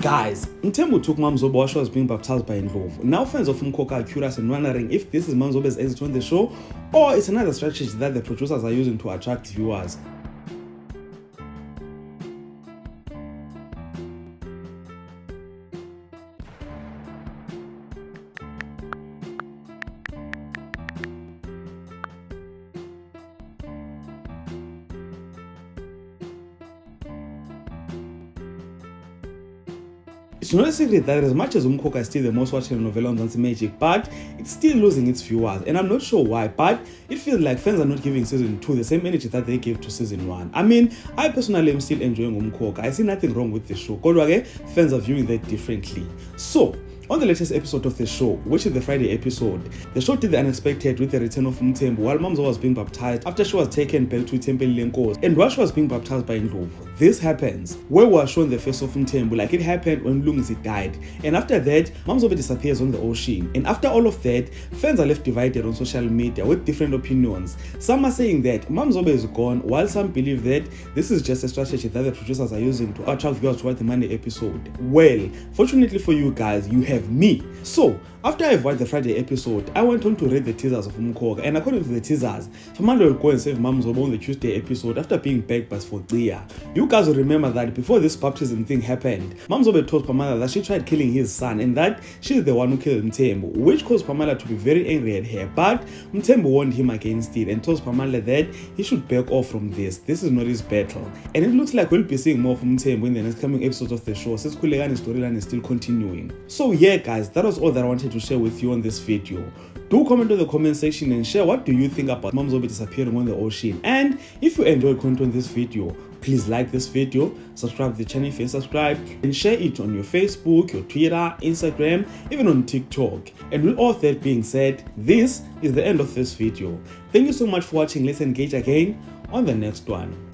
Guys, Mthembu took Mamzoba while she was being baptized by Ndlovu. Now fans of Mkoka are curious and wondering if this is Mamzoba's exit on the show or it's another strategy that the producers are using to attract viewers. It's not a secret that as much as Umkoka is still the most watched novella on Mzansi Magic, but it's still losing its viewers, and I'm not sure why, but it feels like fans are not giving season 2 the same energy that they gave to season 1. I mean, I personally am still enjoying Umkoka. I see nothing wrong with the show. Kodwa fans are viewing that differently. So, on the latest episode of the show, which is the Friday episode, the show did the unexpected with the return of Mthembu while Mamzoba was being baptized after she was taken back to Temple Lenkosi and while she was being baptized by Ndlovu. This happens where we are shown the face of Mthembu like it happened when Lungisi died, and after that, Mamzoba disappears on the ocean. And after all of that, fans are left divided on social media with different opinions. Some are saying that Mamzoba is gone, while some believe that this is just a strategy that the producers are using to attract viewers toward the Monday episode. Well, fortunately for you guys, you have me. So, after I've watched the Friday episode, I went on to read the teasers of Umkoka, and according to the teasers, Famala will go and save Mamzoba on the Tuesday episode after being begged by Sfodia. You guys will remember that before this baptism thing happened, Mamzoba told Pamela that she tried killing his son and that she's the one who killed Mthembu, which caused Pamela to be very angry at her. But Mthembu warned him against it and told Pamela that he should back off from this. This is not his battle. And it looks like we'll be seeing more from Mthembu in the next coming episodes of the show, since Kulegani's storyline is still continuing. So yeah guys, that was all that I wanted to share with you on this video. Do comment in the comment section and share what do you think about Mamzoba disappearing on the ocean. And if you enjoyed content on this video, please like this video, subscribe to the channel if you're subscribed, and share it on your Facebook, your Twitter, Instagram, even on TikTok. And with all that being said, this is the end of this video. Thank you so much for watching. Let's engage again on the next one.